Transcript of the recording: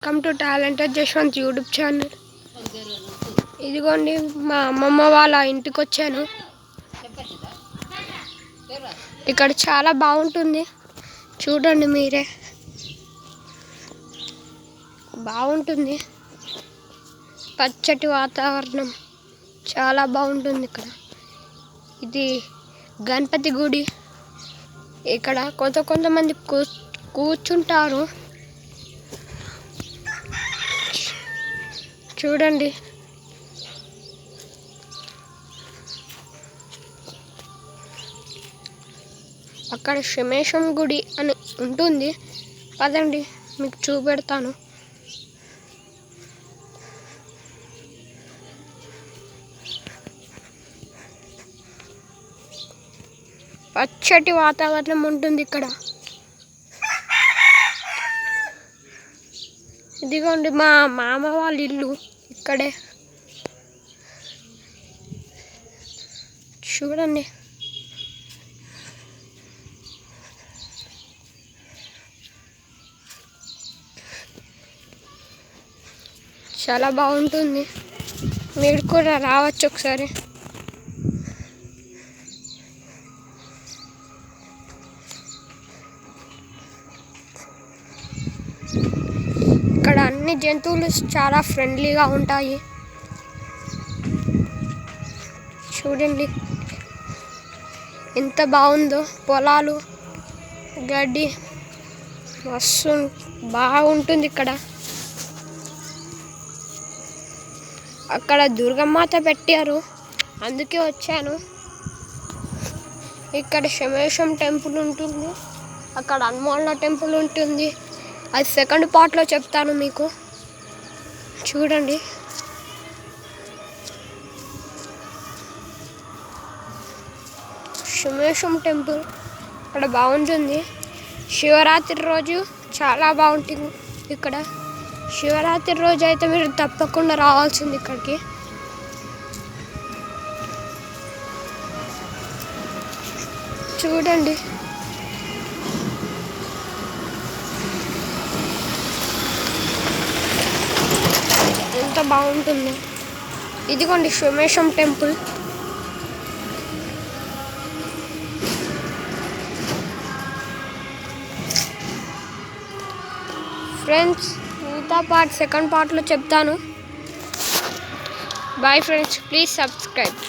Welcome to talented Jaswanth YouTube channel. ఇదిగోండి మా అమ్మమ్మ వాళ్ళ ఇంటికి వచ్చాను. ఇక్కడ చాలా బాగుంటుంది, చూడండి మీరే. బాగుంటుంది, పచ్చటి వాతావరణం చాలా బాగుంటుంది. ఇక్కడ ఇది గణపతి గుడి. ఇక్కడ కొంతమంది కూర్చుంటారు. చూడండి, అక్కడ శమేశం గుడి అని ఉంటుంది. పదండి మీకు చూపెడతాను. పచ్చటి వాతావరణం ఉంటుంది ఇక్కడ. ఇదిగోండి మా మామ వాళ్ళ ఇల్లు ఇక్కడే. చూడండి, చాలా బాగుంటుంది. మీరు కూడా రావచ్చు ఒకసారి. ఇక్కడ అన్ని జంతువులు చాలా ఫ్రెండ్లీగా ఉంటాయి. చూడండి ఎంత బాగుందో. పొలాలు, గడ్డి మస్తు బాగుంటుంది ఇక్కడ. అక్కడ దుర్గమాత పెట్టారు, అందుకే వచ్చాను. ఇక్కడ శమేశం టెంపుల్ ఉంటుంది, అక్కడ హనుమాన్ల టెంపుల్ ఉంటుంది. అది సెకండ్ పార్ట్లో చెప్తాను మీకు. చూడండి, శమేశం టెంపుల్ ఇక్కడ బాగుంటుంది. శివరాత్రి రోజు చాలా బాగుంటుంది ఇక్కడ. శివరాత్రి రోజు అయితే మీరు తప్పకుండా రావాల్సింది ఇక్కడికి. చూడండి, ఎంత బాగుంటుంది. ఇదిగోండి శమేశం టెంపుల్. ఫ్రెండ్స్, మిగతా పార్ట్ సెకండ్ పార్ట్లో చెప్తాను. Bye friends, please subscribe.